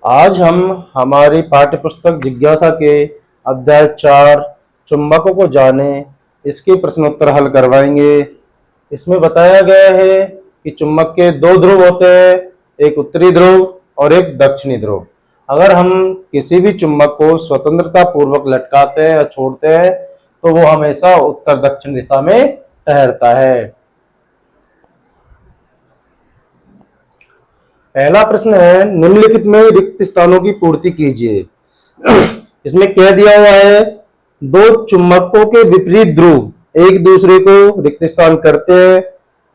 आज हम हमारी पाठ्यपुस्तक जिज्ञासा के अध्याय 4 चुंबकों को जाने इसके प्रश्नोत्तर हल करवाएंगे। इसमें बताया गया है कि चुंबक के दो ध्रुव होते हैं, एक उत्तरी ध्रुव और एक दक्षिणी ध्रुव। अगर हम किसी भी चुंबक को स्वतंत्रता पूर्वक लटकाते हैं या छोड़ते हैं तो वो हमेशा उत्तर दक्षिण दिशा में ठहरता है। पहला प्रश्न है, निम्नलिखित में रिक्त स्थानों की पूर्ति कीजिए। इसमें कह दिया हुआ है, दो चुंबकों के विपरीत ध्रुव एक दूसरे को रिक्त स्थान करते हैं,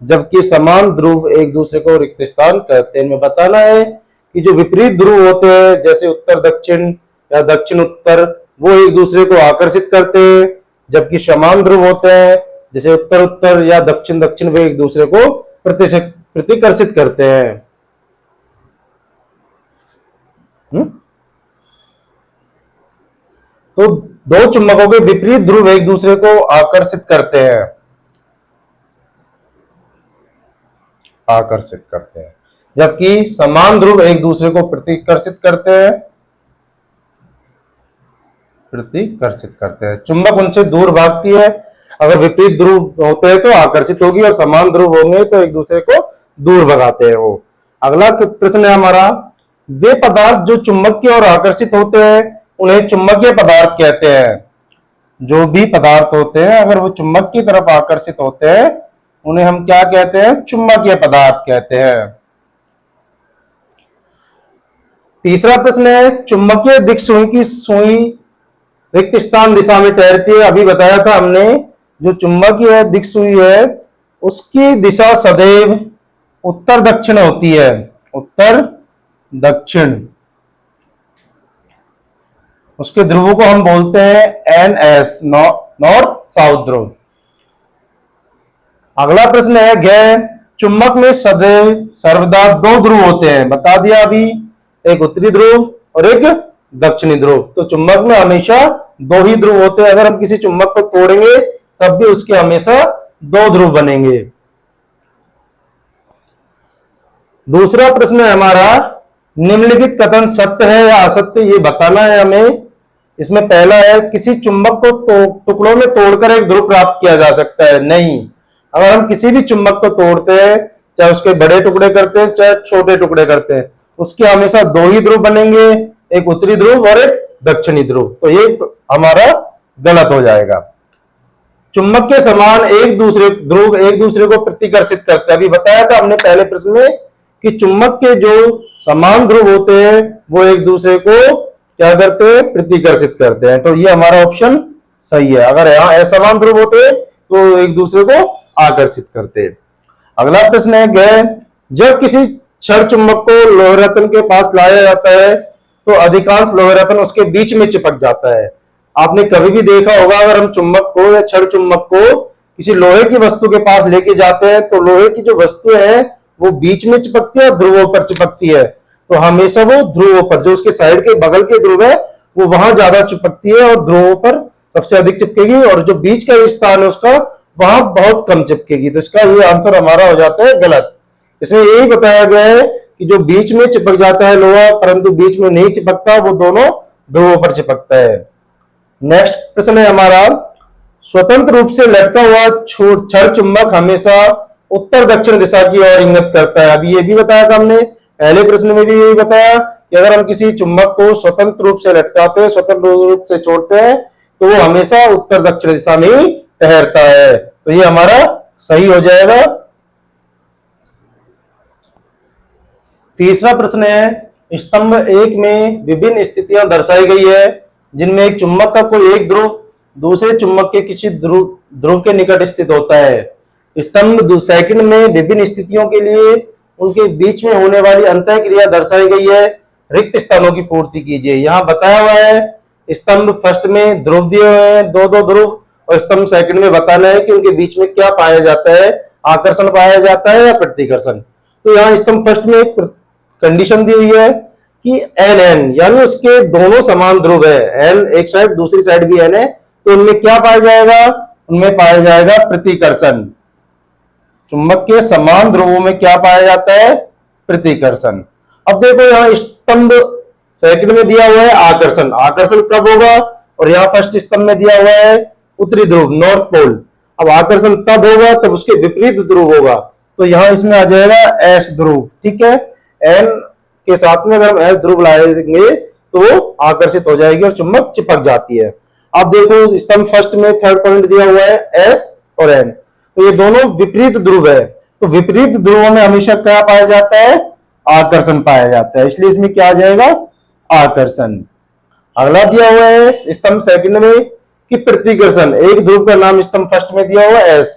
जबकि समान ध्रुव एक दूसरे को रिक्त स्थान करते हैं। इनमें बताना है कि जो विपरीत ध्रुव होते हैं, जैसे उत्तर दक्षिण या दक्षिण उत्तर, वो एक दूसरे को आकर्षित करते हैं, जबकि समान ध्रुव होते हैं, जैसे उत्तर उत्तर या दक्षिण दक्षिण, वे एक दूसरे को प्रतिकर्षित करते हैं। तो दो चुंबकों के विपरीत ध्रुव एक दूसरे को आकर्षित करते हैं, जबकि समान ध्रुव एक दूसरे को प्रतिकर्षित करते हैं। चुंबक उनसे दूर भागती है। अगर विपरीत ध्रुव होते हैं तो आकर्षित होगी और समान ध्रुव होंगे तो एक दूसरे को दूर भगाते हैं वो। अगला प्रश्न है हमारा, वे पदार्थ जो चुंबक की ओर आकर्षित होते हैं उन्हें चुंबकीय पदार्थ कहते हैं। जो भी पदार्थ होते हैं अगर वो चुंबक की तरफ आकर्षित होते हैं उन्हें हम क्या कहते हैं? चुंबकीय पदार्थ कहते हैं। तीसरा प्रश्न है, चुंबकीय दिक् सुई की सुई रिक्त स्थान दिशा में ठहरती है। अभी बताया था हमने, जो चुंबकीय दिक् सुई है उसकी दिशा सदैव उत्तर दक्षिण होती है। उत्तर दक्षिण। उसके ध्रुवों को हम बोलते हैं NS, नॉर्थ साउथ ध्रुव। अगला प्रश्न है, गैर चुंबक में सदैव सर्वदा दो ध्रुव होते हैं। बता दिया अभी, एक उत्तरी ध्रुव और एक दक्षिणी ध्रुव। तो चुंबक में हमेशा दो ही ध्रुव होते हैं। अगर हम किसी चुंबक को तोड़ेंगे तब भी उसके हमेशा दो ध्रुव बनेंगे। दूसरा प्रश्न है हमारा, निम्नलिखित कथन सत्य है या असत्य, ये बताना है हमें। इसमें पहला है, किसी चुंबक को टुकड़ों में तोड़कर एक ध्रुव प्राप्त किया जा सकता है। नहीं, अगर हम किसी भी चुंबक को तोड़ते हैं, चाहे उसके बड़े टुकड़े करते हैं चाहे छोटे टुकड़े करते हैं, उसके हमेशा दो ही ध्रुव बनेंगे, एक उत्तरी ध्रुव और एक दक्षिणी ध्रुव। तो ये हमारा गलत हो जाएगा। चुंबक के समान एक दूसरे ध्रुव एक दूसरे को प्रतिकर्षित करते हैं। अभी बताया था हमने पहले प्रश्न में कि चुंबक के जो समान ध्रुव होते हैं वो एक दूसरे को क्या करते हैं? प्रतिकर्षित करते हैं। तो ये हमारा ऑप्शन सही है। अगर यहाँ असमान ध्रुव होते तो एक दूसरे को आकर्षित करते। अगला प्रश्न है, गए जब किसी क्षण चुंबक को लोहे रत्न के पास लाया जाता है तो अधिकांश लोहे रत्न उसके बीच में चिपक जाता है। आपने कभी भी देखा होगा, अगर हम चुंबक को या क्षण चुंबक को किसी लोहे की वस्तु के पास लेके जाते हैं तो लोहे की जो वस्तु है वो बीच में चिपकती है और ध्रुवों पर चिपकती है। तो हमेशा वो ध्रुवों पर, जो उसके साइड के बगल के ध्रुव है वो वहां ज्यादा चिपकती है और ध्रुवों पर सबसे अधिक चिपकेगी, और जो बीच का स्थान है उसका वहां बहुत कम चिपकेगी। तो इसका ये आंसर हमारा हो जाता है गलत। इसमें यही बताया गया है कि जो बीच में चिपक जाता है लोहा परंतु बीच में नहीं चिपकता, वो दोनों ध्रुवों पर चिपकता है। नेक्स्ट प्रश्न है हमारा, स्वतंत्र रूप से लटका हुआ क्षण चुंबक हमेशा उत्तर दक्षिण दिशा की ओर इंगित करता है। अभी ये भी बताया था हमने, पहले प्रश्न में भी यही बताया कि अगर हम किसी चुंबक को स्वतंत्र रूप से लटकाते हैं, स्वतंत्र रूप से छोड़ते हैं, तो वो हमेशा उत्तर दक्षिण दिशा में ही ठहरता है। तो ये हमारा सही हो जाएगा। तीसरा प्रश्न है, स्तंभ 1 में विभिन्न स्थितियां दर्शाई गई है जिनमें एक चुंबक का कोई एक ध्रुव दूसरे चुंबक के किसी ध्रुव के निकट स्थित होता है। स्तंभ सेकंड में विभिन्न स्थितियों के लिए उनके बीच में होने वाली अंतःक्रिया दर्शाई गई है। रिक्त स्थानों की पूर्ति कीजिए। यहाँ बताया हुआ है, स्तंभ फर्स्ट में ध्रुव दिए हुए हैं, दो दो ध्रुव, और स्तंभ सेकंड में बताना है कि उनके बीच में क्या पाया जाता है, आकर्षण पाया जाता है या प्रतिकर्षण। तो यहाँ स्तंभ फर्स्ट में एक कंडीशन दी हुई है कि NN, यानी उसके दोनों समान ध्रुव है, N एक साइड दूसरी साइड भी N है, तो उनमें क्या पाया जाएगा? उनमें पाया जाएगा प्रतिकर्षण। चुंबक के समान ध्रुवों में क्या पाया जाता है? प्रतिकर्षण। अब देखो यहाँ स्तंभ सेकंड में दिया हुआ है आकर्षण, आकर्षण कब होगा, और यहाँ फर्स्ट स्तंभ में दिया हुआ है उत्तरी ध्रुव, नॉर्थ पोल। अब आकर्षण तब होगा तब उसके विपरीत ध्रुव होगा, तो यहाँ इसमें आ जाएगा एस ध्रुव। ठीक है, एन के साथ में अगर हम एस ध्रुव लाएंगे तो वो आकर्षित हो जाएगी और चुंबक चिपक जाती है। अब देखो स्तंभ फर्स्ट में थर्ड पॉइंट दिया हुआ है एस और एन, तो ये दोनों विपरीत ध्रुव है, तो विपरीत ध्रुवों में हमेशा क्या पाया जाता है, आकर्षण पाया जाता है, इसलिए इसमें क्या आ जाएगा, आकर्षण। अगला दिया हुआ है स्तंभ सेकंड में कि प्रतिकर्षण, एक ध्रुव का नाम स्तंभ फर्स्ट में दिया हुआ है एस,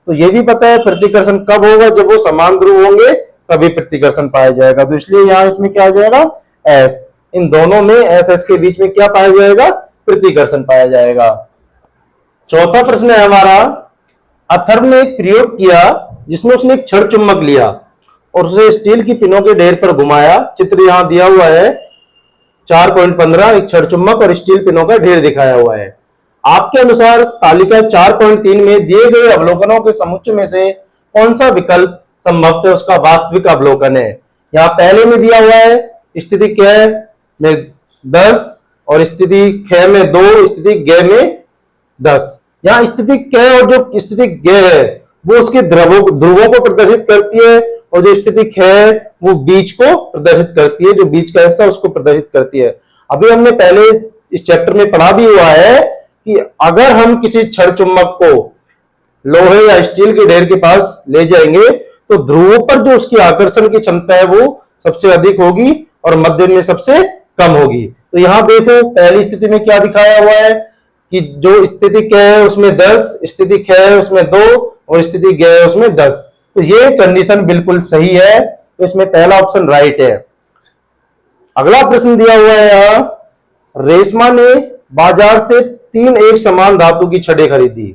तो ये भी पता है प्रतिकर्षण कब होगा, जब वो समान ध्रुव होंगे तभी प्रतिकर्षण पाया जाएगा, तो इसलिए यहां इसमें क्या आ जाएगा, एस। इन दोनों में एस एस के बीच में क्या पाया जाएगा, प्रतिकर्षण पाया जाएगा। चौथा प्रश्न है हमारा, अथर्व ने एक प्रयोग किया जिसमें उसने एक क्षण चुंबक लिया और उसे स्टील की पिनों के ढेर पर घुमाया। चित्र यहां दिया हुआ है 4.15, एक क्षण चुंबक और स्टील पिनों का ढेर दिखाया हुआ है। आपके अनुसार तालिका 4.3 में दिए गए अवलोकनों के समुच्चय में से कौन सा विकल्प संभवतः उसका वास्तविक अवलोकन है। यहाँ पहले में दिया हुआ है स्थिति क में 10 और स्थिति ख में 2, स्थिति ग में 10। यहाँ स्थिति क और जो स्थिति ग है वो उसके ध्रुवों को प्रदर्शित करती है, और जो स्थिति ख है वो बीज को प्रदर्शित करती है, जो बीज का हिस्सा उसको प्रदर्शित करती है। अभी हमने पहले इस चैप्टर में पढ़ा भी हुआ है कि अगर हम किसी क्षण चुंबक को लोहे या स्टील के ढेर के पास ले जाएंगे तो ध्रुवों पर जो उसकी आकर्षण की क्षमता है वो सबसे अधिक होगी और मध्य में सबसे कम होगी। तो यहाँ देखो पहली स्थिति में क्या दिखाया हुआ है कि जो स्थिति क है उसमें 10, स्थिति ख है उसमें 2 और स्थिति ग है उसमें 10, तो ये कंडीशन बिल्कुल सही है, तो इसमें पहला ऑप्शन राइट है। अगला प्रश्न दिया हुआ है यहाँ, रेशमा ने बाजार से 3 एक समान धातु की छड़ें खरीदी,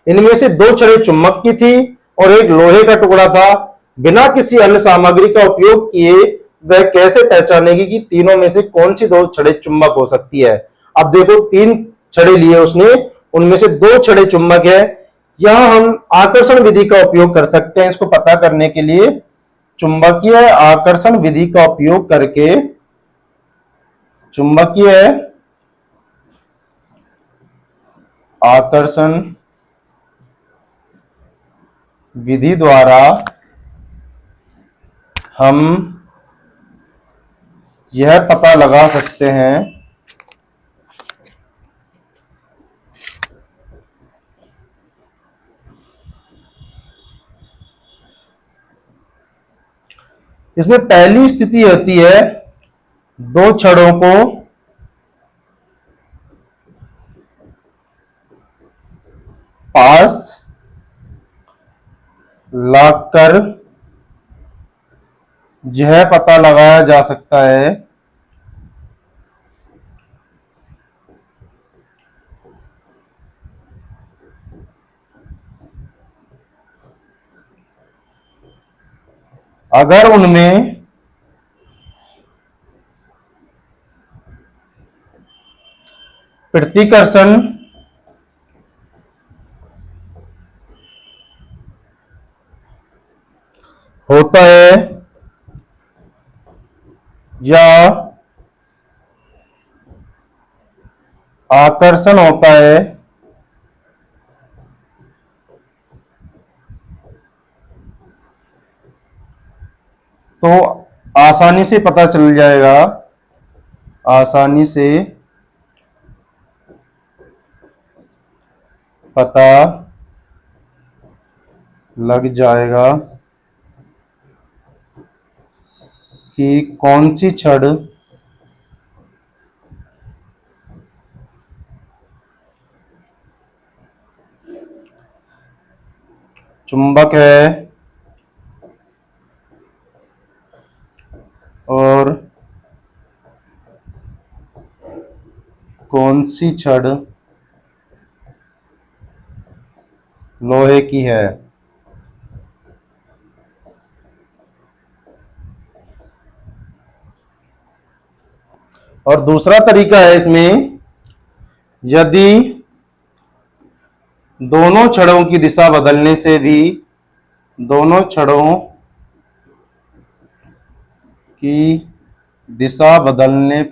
इनमें से 2 छड़ें चुंबक की थी और एक लोहे का टुकड़ा था। बिना किसी अन्य सामग्री का उपयोग किए वह कैसे पहचानेगी कि तीनों में से कौन सी 2 छड़ें चुंबक हो सकती है। अब देखो 3 छड़ें लिए उसने, उनमें से 2 छड़ें चुंबक है। यहां हम आकर्षण विधि का उपयोग कर सकते हैं इसको पता करने के लिए। चुंबकीय आकर्षण विधि का उपयोग करके चुंबकीय आकर्षण विधि द्वारा हम यह पता लगा सकते हैं इसमें पहली स्थिति होती है 2 छड़ों को पास लाकर यह पता लगाया जा सकता है अगर उनमें प्रतिकर्षण होता है या आकर्षण होता है तो आसानी से पता चल जाएगा, आसानी से पता लग जाएगा कि कौन सी छड़ चुंबक है और कौन सी छड़ लोहे की है। और दूसरा तरीका है इसमें, यदि दोनों छड़ों की दिशा बदलने से भी दोनों छड़ों की दिशा बदलने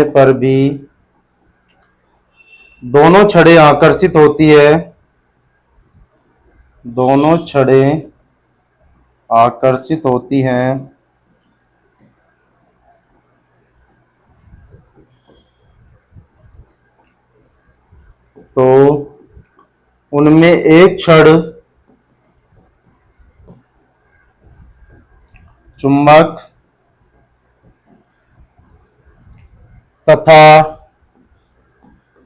पर भी दोनों छड़ें आकर्षित होती है, दोनों छड़ें आकर्षित होती हैं, तो उनमें एक छड़ चुंबक तथा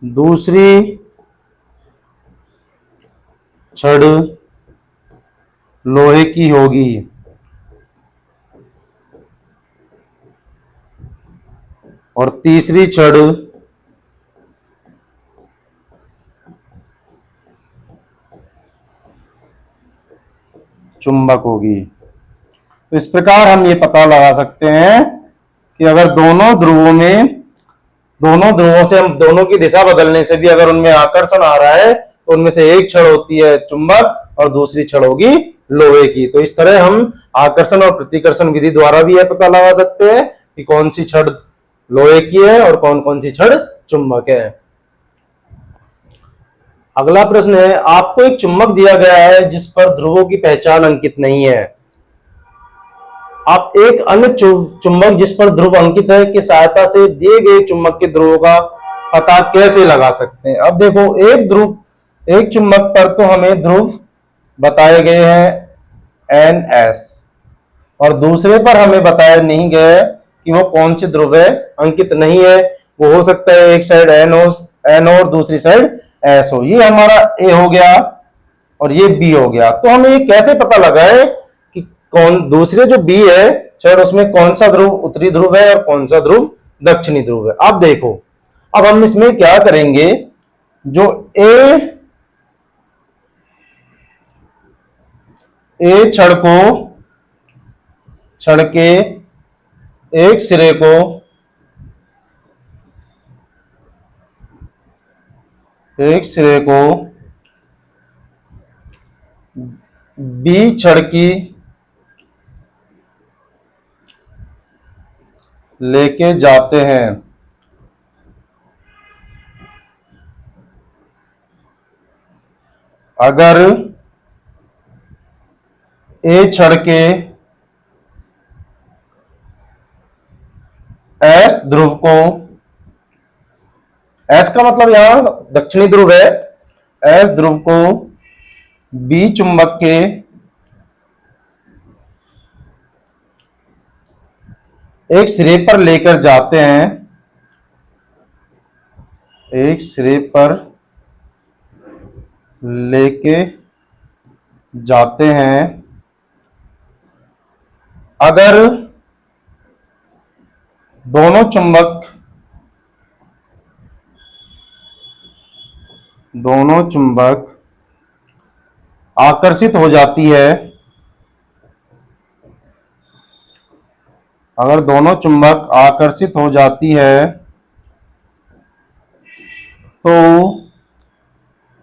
दूसरी छड़ लोहे की होगी। और तीसरी छड़ चुंबक होगी। तो इस प्रकार हम ये पता लगा सकते हैं कि अगर दोनों ध्रुवों से हम दोनों की दिशा बदलने से भी अगर उनमें आकर्षण आ रहा है तो उनमें से एक छड़ होती है चुंबक और दूसरी छड़ होगी लोहे की। तो इस तरह हम आकर्षण और प्रतिकर्षण विधि द्वारा भी यह पता लगा सकते हैं कि कौन सी छड़ लोहे की है और कौन कौन सी छड़ चुंबक है। अगला प्रश्न है, आपको एक चुंबक दिया गया है जिस पर ध्रुवों की पहचान अंकित नहीं है। आप एक अन्य चुंबक जिस पर ध्रुव अंकित है की सहायता से दिए गए चुंबक के ध्रुवों का पता कैसे लगा सकते हैं। अब देखो, एक चुंबक पर तो हमें ध्रुव बताए गए हैं NS और दूसरे पर हमें बताया नहीं गया कि वो कौन से ध्रुव है, अंकित नहीं है। वो हो सकता है एक साइड N और दूसरी साइड S हो। ये हमारा A हो गया और ये B हो गया। तो हमें ये कैसे पता लगा है कि कौन दूसरे जो B है शायद उसमें कौन सा ध्रुव उत्तरी ध्रुव है और कौन सा ध्रुव दक्षिणी ध्रुव है। अब देखो, अब हम इसमें क्या करेंगे, जो ए छड़ के एक सिरे को बी छड़ की लेके जाते हैं। अगर ए छड़ के एस ध्रुव को, एस का मतलब यहां दक्षिणी ध्रुव है, एस ध्रुव को बी चुंबक के एक सिरे पर लेकर जाते हैं, एक सिरे पर लेके जाते हैं। अगर दोनों चुंबक आकर्षित हो जाती है, अगर दोनों चुंबक आकर्षित हो जाती है तो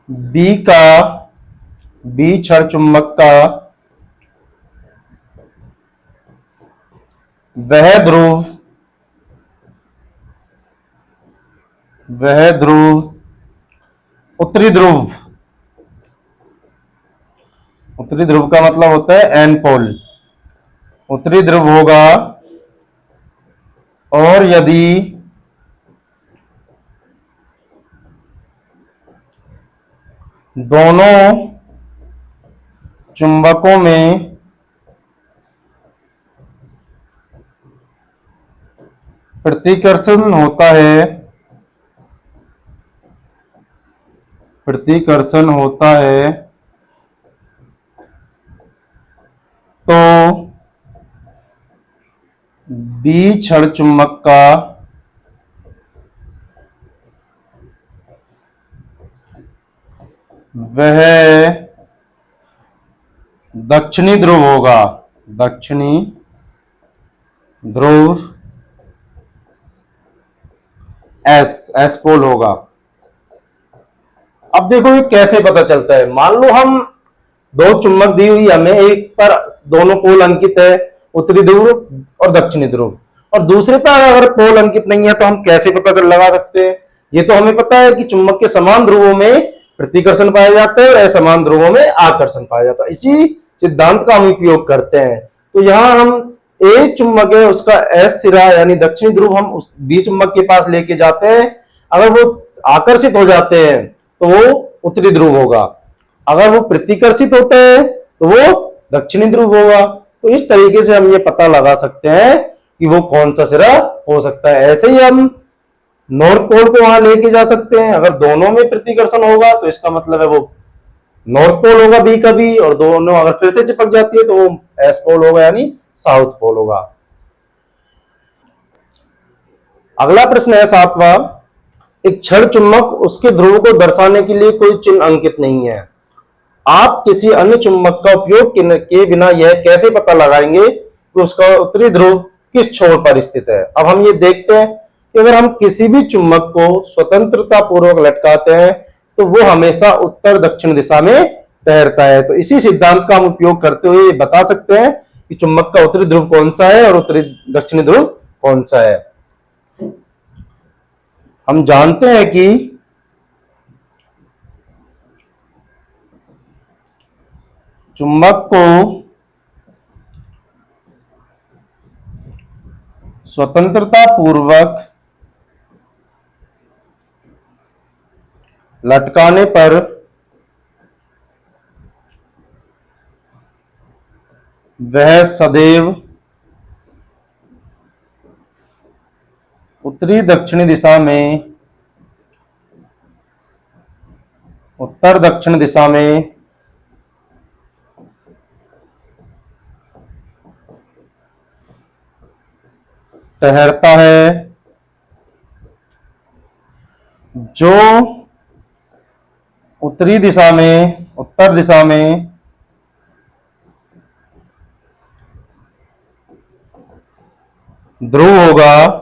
बी छड़ चुंबक का वह ध्रुव उत्तरी ध्रुव का मतलब होता है एन पोल, उत्तरी ध्रुव होगा। और यदि दोनों चुंबकों में प्रतिकर्षण होता है तो बी छड़ चुंबक का वह दक्षिणी ध्रुव होगा, दक्षिणी ध्रुव एस पोल होगा। अब देखो ये कैसे पता चलता है। मान लो हम दो चुंबक दी हुई हमें, एक पर दोनों पोल अंकित है, उत्तरी ध्रुव और दक्षिणी ध्रुव, और दूसरे पर अगर पोल अंकित नहीं है तो हम कैसे पता लगा सकते हैं? ये तो हमें पता है कि चुंबक के समान ध्रुवों में प्रतिकर्षण पाया जाता है और असमान ध्रुवों में आकर्षण पाया जाता है। इसी सिद्धांत का हम उपयोग करते हैं। तो यहां हम ए चुंबक है उसका एस सिरा यानी दक्षिणी ध्रुव हम उस बी चुंबक के पास लेके जाते हैं, अगर वो आकर्षित हो जाते हैं तो वो उत्तरी ध्रुव होगा, अगर वो प्रतिकर्षित होते हैं तो वो दक्षिणी ध्रुव होगा। तो इस तरीके से हम ये पता लगा सकते हैं कि वो कौन सा सिरा हो सकता है। ऐसे ही हम नॉर्थ पोल को वहां लेके जा सकते हैं, अगर दोनों में प्रतिकर्षण होगा तो इसका मतलब है वो नॉर्थ पोल होगा बी का बी, और दोनों अगर फिर से चिपक जाती है तो वो एस पोल होगा यानी साउथ पोल होगा। अगला प्रश्न है 7वां, एक क्षण चुंबक उसके ध्रुव को दर्शाने के लिए कोई चिन्ह अंकित नहीं है, आप किसी अन्य चुंबक का उपयोग के बिना यह कैसे पता लगाएंगे कि उसका उत्तरी ध्रुव किस छोर पर स्थित है? अब हम ये देखते हैं कि अगर हम किसी भी चुंबक को स्वतंत्रता पूर्वक लटकाते हैं तो वो हमेशा उत्तर दक्षिण दिशा में तैरता है। तो इसी सिद्धांत का हम उपयोग करते हुए ये बता सकते हैं कि चुंबक का उत्तरी ध्रुव कौन सा है और उत्तरी दक्षिणी ध्रुव कौन सा है। हम जानते हैं कि चुंबक को स्वतंत्रता पूर्वक लटकाने पर वह सदैव उत्तरी दक्षिणी दिशा में, उत्तर दक्षिण दिशा में तैरता है, जो उत्तरी दिशा में, उत्तर दिशा में ध्रुव होगा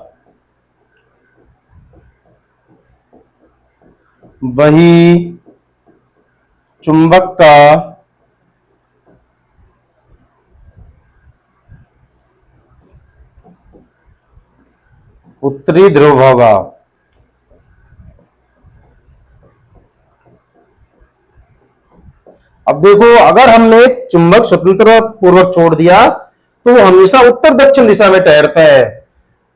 वही चुंबक का उत्तरी ध्रुव होगा। अब देखो, अगर हमने चुंबक स्वतंत्र पूर्वक छोड़ दिया तो वो हमेशा उत्तर दक्षिण दिशा में तैरता है,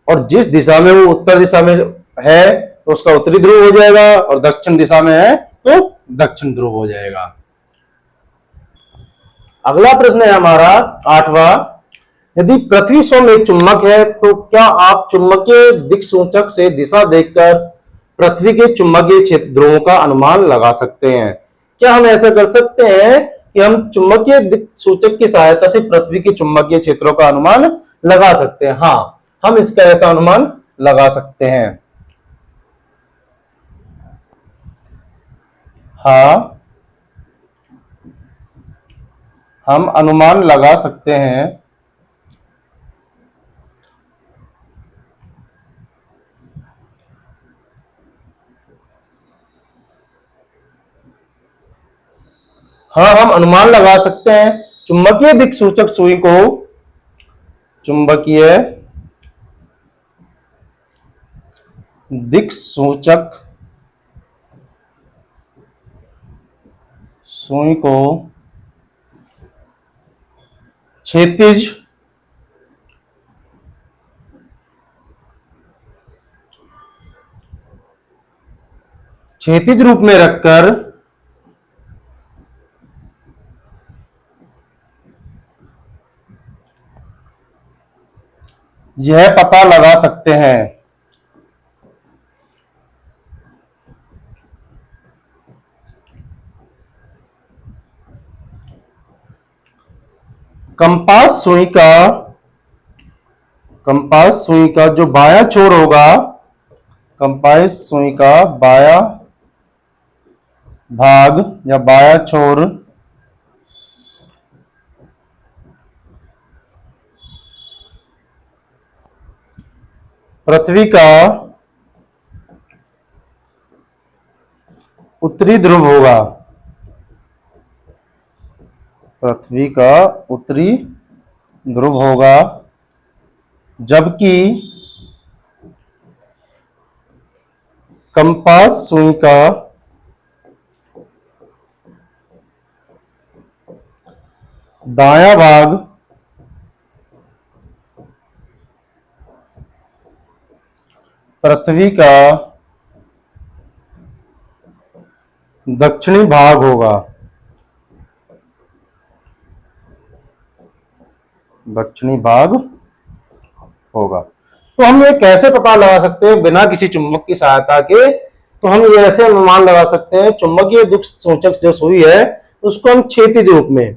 और जिस दिशा में वो उत्तर दिशा में है तो उसका उत्तरी ध्रुव हो जाएगा, और दक्षिण दिशा में है तो दक्षिण ध्रुव हो जाएगा। अगला प्रश्न है हमारा 8वां, यदि पृथ्वी स्वयं एक चुंबक है तो क्या आप चुंबकीय दिक्सूचक से दिशा देखकर पृथ्वी के चुंबकीय क्षेत्र ध्रुवों का अनुमान लगा सकते हैं? क्या हम ऐसा कर सकते हैं कि हम चुंबकीय दिक्सूचक की सहायता से पृथ्वी के चुंबकीय क्षेत्रों का अनुमान लगा सकते हैं? हाँ, हम इसका ऐसा अनुमान लगा सकते हैं। हाँ, हम अनुमान लगा सकते हैं। हाँ, हम अनुमान लगा सकते हैं। चुंबकीय दिक्सूचक सुई को, चुंबकीय दिक्सूचक सुई को क्षैतिज क्षैतिज रूप में रखकर यह पता लगा सकते हैं कंपास सुई का जो बायां छोर होगा, कंपास सुई का बायां भाग या बायां छोर पृथ्वी का उत्तरी ध्रुव होगा। पृथ्वी का उत्तरी ध्रुव होगा, जबकि कंपास सुई का दायां भाग पृथ्वी का दक्षिणी भाग होगा। दक्षिणी भाग होगा। तो हम ये कैसे पता लगा सकते हैं बिना किसी चुंबक की सहायता के? तो हम ये ऐसे अनुमान लगा सकते हैं, चुंबकीय दिक् सूचक जो सुई है उसको हम क्षैतिज रूप में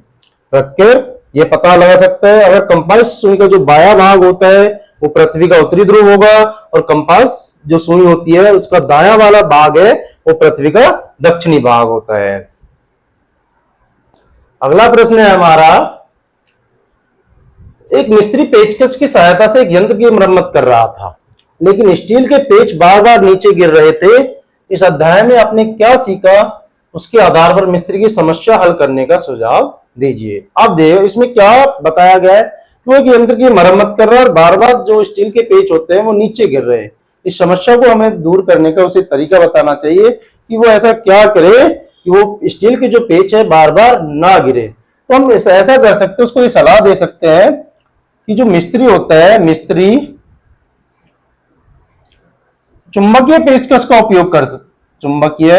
रखकर ये पता लगा सकते हैं, अगर कंपास सुई का जो बायां भाग होता है वो पृथ्वी का उत्तरी ध्रुव होगा, और कंपास जो सुई होती है उसका दायां वाला भाग है वो पृथ्वी का दक्षिणी भाग होता है। अगला प्रश्न है हमारा, एक मिस्त्री पेचकस की सहायता से एक यंत्र की मरम्मत कर रहा था, लेकिन स्टील के पेच बार बार नीचे गिर रहे थे। इस अध्याय में आपने क्या सीखा, उसके आधार पर मिस्त्री की समस्या हल करने का सुझाव दीजिए। अब देखो इसमें क्या बताया गया है कि वो एक यंत्र की मरम्मत कर रहा है और बार बार जो स्टील के पेच होते हैं वो नीचे गिर रहे हैं। इस समस्या को हमें दूर करने का उसे तरीका बताना चाहिए कि वो ऐसा क्या करे कि वो स्टील के जो पेच है बार बार ना गिरे। तो हम ऐसा कर सकते हैं, उसको ये सलाह दे सकते हैं कि जो मिस्त्री होता है, मिस्त्री चुंबकीय पेचकस का उपयोग कर चुंबकीय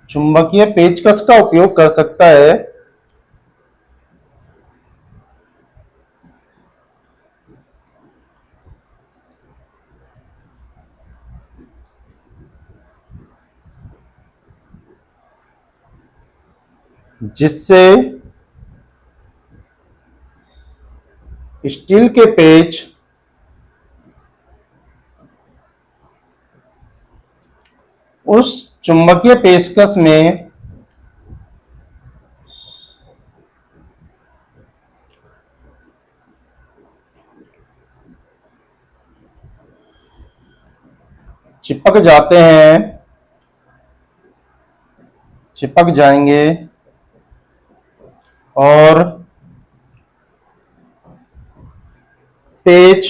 चुंबकीय पेचकस का उपयोग कर सकता है, जिससे स्टील के पेच उस चुंबकीय पेचकस में चिपक जाते हैं, चिपक जाएंगे और पेच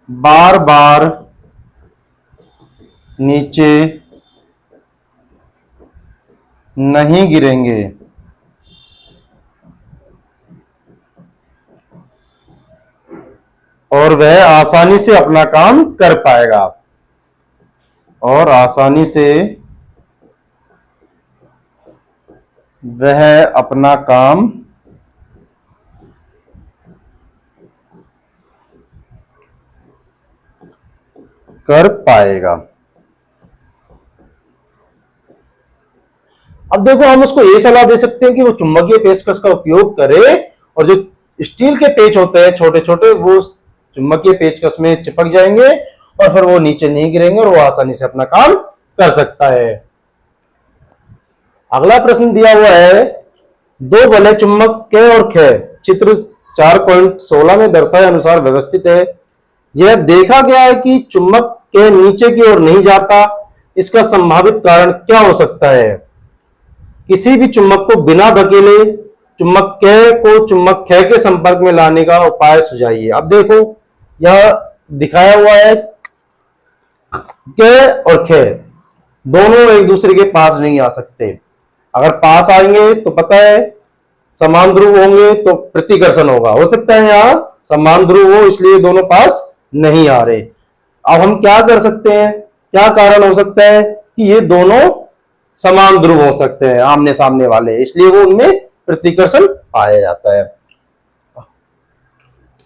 बार बार नीचे नहीं गिरेंगे। और वह आसानी से अपना काम कर पाएगा, और आसानी से वह अपना काम कर पाएगा। अब देखो हम उसको ये सलाह दे सकते हैं कि वो चुंबकीय पेचकस का उपयोग करे, और जो स्टील के पेच होते हैं छोटे छोटे वो चुंबकीय पेचकस में चिपक जाएंगे और फिर वो नीचे नहीं गिरेंगे और वो आसानी से अपना काम कर सकता है। अगला प्रश्न दिया हुआ है, दो वलय चुंबक क और ख चित्र 4.16 में दर्शाए अनुसार व्यवस्थित है। यह देखा गया है कि चुंबक के नीचे की ओर नहीं जाता, इसका संभावित कारण क्या हो सकता है? किसी भी चुंबक को बिना धकेले चुंबक क को चुंबक ख के संपर्क में लाने का उपाय सुझाइए। अब देखो यह दिखाया हुआ है क और ख दोनों एक दूसरे के पास नहीं आ सकते। अगर पास आएंगे तो पता है समान ध्रुव होंगे तो प्रतिकर्षण होगा, हो सकता है यहाँ समान ध्रुव हो इसलिए दोनों पास नहीं आ रहे। अब हम क्या कर सकते हैं, क्या कारण हो सकता है कि ये दोनों समान ध्रुव हो सकते हैं आमने सामने वाले, इसलिए वो उनमें प्रतिकर्षण पाया जाता है।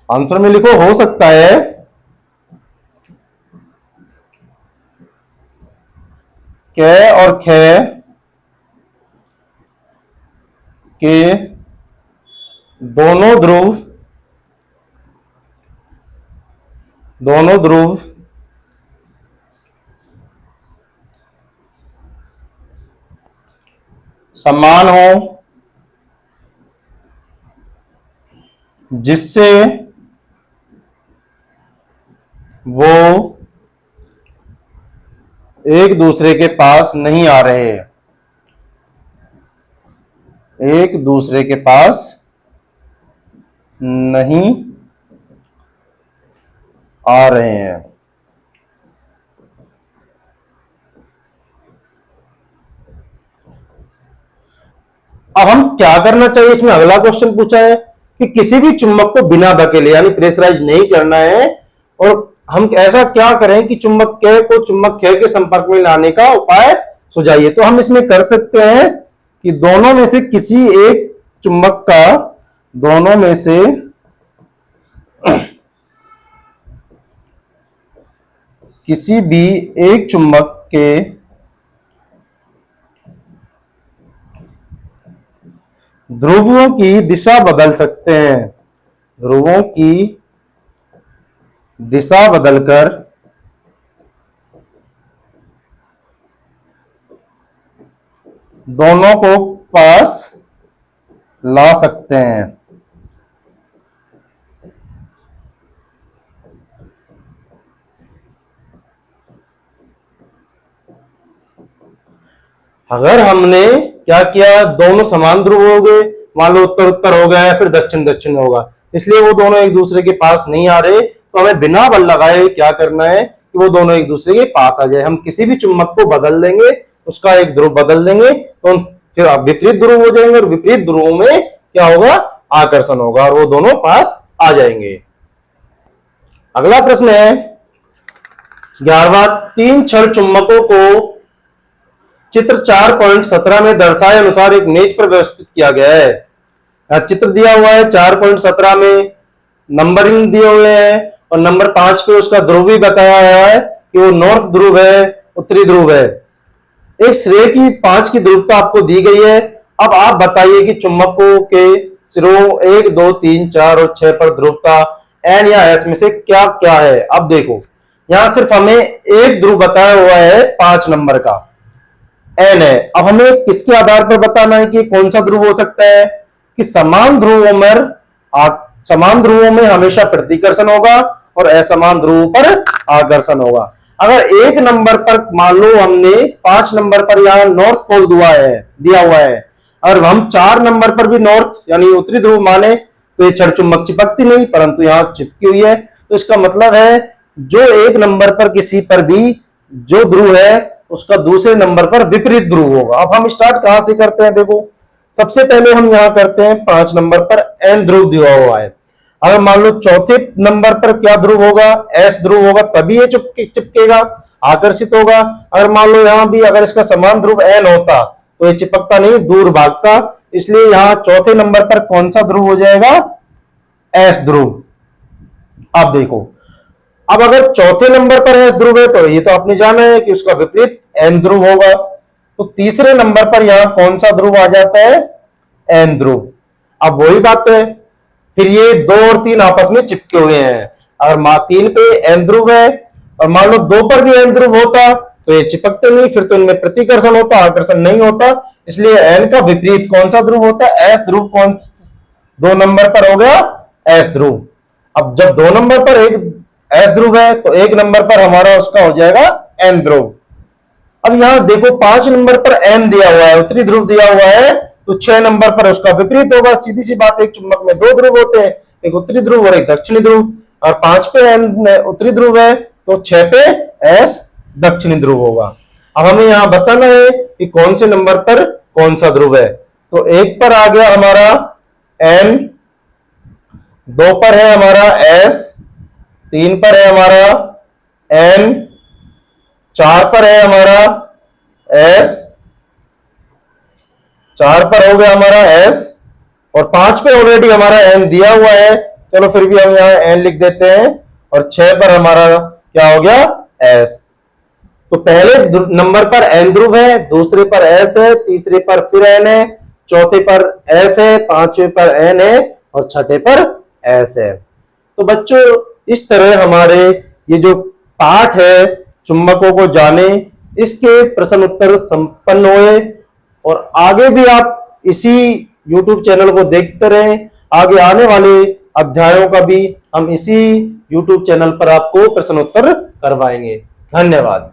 आंसर में लिखो, हो सकता है क और ख के दोनों ध्रुव समान हो, जिससे वो एक दूसरे के पास नहीं आ रहे हैं, एक दूसरे के पास नहीं आ रहे हैं। अब हम क्या करना चाहिए, इसमें अगला क्वेश्चन पूछा है कि किसी भी चुंबक को बिना धकेले यानी प्रेशराइज नहीं करना है, और हम ऐसा क्या करें कि चुंबक के को चुंबक के संपर्क में लाने का उपाय सुझाइए। तो हम इसमें कर सकते हैं कि दोनों में से किसी एक चुंबक का, दोनों में से किसी भी एक चुंबक के ध्रुवों की दिशा बदल सकते हैं, ध्रुवों की दिशा बदलकर दोनों को पास ला सकते हैं। अगर हमने क्या किया, दोनों समान ध्रुव हो गए, मान लो उत्तर उत्तर हो गया फिर दक्षिण दक्षिण होगा, इसलिए वो दोनों एक दूसरे के पास नहीं आ रहे, तो हमें बिना बल लगाए क्या करना है कि वो दोनों एक दूसरे के पास आ जाए। हम किसी भी चुंबक को बदल देंगे, उसका एक ध्रुव बदल देंगे, तो फिर विपरीत ध्रुव हो जाएंगे, और विपरीत ध्रुवों में क्या होगा, आकर्षण होगा, और वो दोनों पास आ जाएंगे। अगला प्रश्न है 11वां, तीन क्षण चुंबकों को चित्र 4.17 में दर्शाए अनुसार एक मेज पर व्यवस्थित किया गया है। चित्र दिया हुआ है 4.17 में, नंबरिंग दिए हुए हैं, और नंबर 5 पे उसका ध्रुव भी बताया गया है कि वो नॉर्थ ध्रुव है, उत्तरी ध्रुव है। एक श्रेय की 5 की ध्रुवता आपको दी गई है। अब आप बताइए कि चुंबकों के सिरों 1, 2, 3, 4 और 6 पर ध्रुवता एन या एस में से क्या क्या है। अब देखो, यहां सिर्फ हमें एक ध्रुव बताया हुआ है 5 नंबर का, एन है। अब हमें किसके आधार पर बताना है कि कौन सा ध्रुव हो सकता है, कि समान ध्रुवों में हमेशा प्रतिकर्षण होगा और असमान ध्रुवों पर आकर्षण होगा। अगर एक नंबर पर मान लो हमने 5 नंबर पर यहां नॉर्थ पोल दिया हुआ है, अगर हम 4 नंबर पर भी नॉर्थ यानी उत्तरी ध्रुव माने, तो ये क्षण चुंबक चिपकती नहीं, परंतु यहां चिपकी हुई है। तो इसका मतलब है जो एक नंबर पर किसी पर भी जो ध्रुव है उसका दूसरे नंबर पर विपरीत ध्रुव होगा। अब हम स्टार्ट कहां से करते हैं, देखो सबसे पहले हम यहां करते हैं 5 नंबर पर एन ध्रुव दिया हुआ है। अगर मान लो चौथे नंबर पर क्या ध्रुव होगा, एस ध्रुव होगा, तभी ये चिपकेगा, आकर्षित होगा। अगर मान लो यहां भी अगर इसका समान ध्रुव एन होता तो ये चिपकता नहीं, दूर भागता, इसलिए यहां चौथे नंबर पर कौन सा ध्रुव हो जाएगा, एस ध्रुव। अब देखो, अब अगर चौथे नंबर पर एस ध्रुव है तो ये तो आपने जाना है कि उसका विपरीत एन ध्रुव होगा, तो तीसरे नंबर पर यहां कौन सा ध्रुव आ जाता है, एन ध्रुव। अब वही बात है, फिर ये 2 और 3 आपस में चिपके हुए हैं। अगर 3 पे एन ध्रुव है और मान लो 2 पर भी एन ध्रुव होता तो ये चिपकते नहीं, फिर तो इनमें प्रतिकर्षण होता, आकर्षण नहीं होता, इसलिए एन का विपरीत कौन सा ध्रुव होता है, एस ध्रुव। 2 नंबर पर हो गया एस ध्रुव। अब जब 2 नंबर पर एक एस ध्रुव है तो 1 नंबर पर हमारा उसका हो जाएगा एन ध्रुव। अब यहां देखो 5 नंबर पर एन दिया हुआ है, उत्तरी ध्रुव दिया हुआ है, तो 6 नंबर पर उसका विपरीत होगा। सीधी सी बात, एक चुंबक में 2 ध्रुव होते हैं, एक उत्तरी ध्रुव और एक दक्षिणी ध्रुव, और 5 पे एन उत्तरी ध्रुव है तो 6 पे एस दक्षिणी ध्रुव होगा। अब हमें यहां बताना है कि कौन से नंबर पर कौन सा ध्रुव है। तो 1 पर आ गया हमारा एन, 2 पर है हमारा एस, 3 पर है हमारा एन, 4 पर है हमारा एस, 4 पर हो गया हमारा एस, और 5 पे ऑलरेडी हमारा एन दिया हुआ है, चलो फिर भी हम यहां एन लिख देते हैं, और 6 पर हमारा क्या हो गया, एस। तो पहले नंबर पर एन ध्रुव है, दूसरे पर एस है, तीसरे पर फिर एन है, चौथे पर एस है, पांचवें पर एन है, और छठे पर एस है। तो बच्चों इस तरह हमारे ये जो पाठ है चुंबकों को जाने, इसके प्रश्न उत्तर संपन्न हुए, और आगे भी आप इसी YouTube चैनल को देखते रहें। आगे आने वाले अध्यायों का भी हम इसी YouTube चैनल पर आपको प्रश्न उत्तर करवाएंगे। धन्यवाद।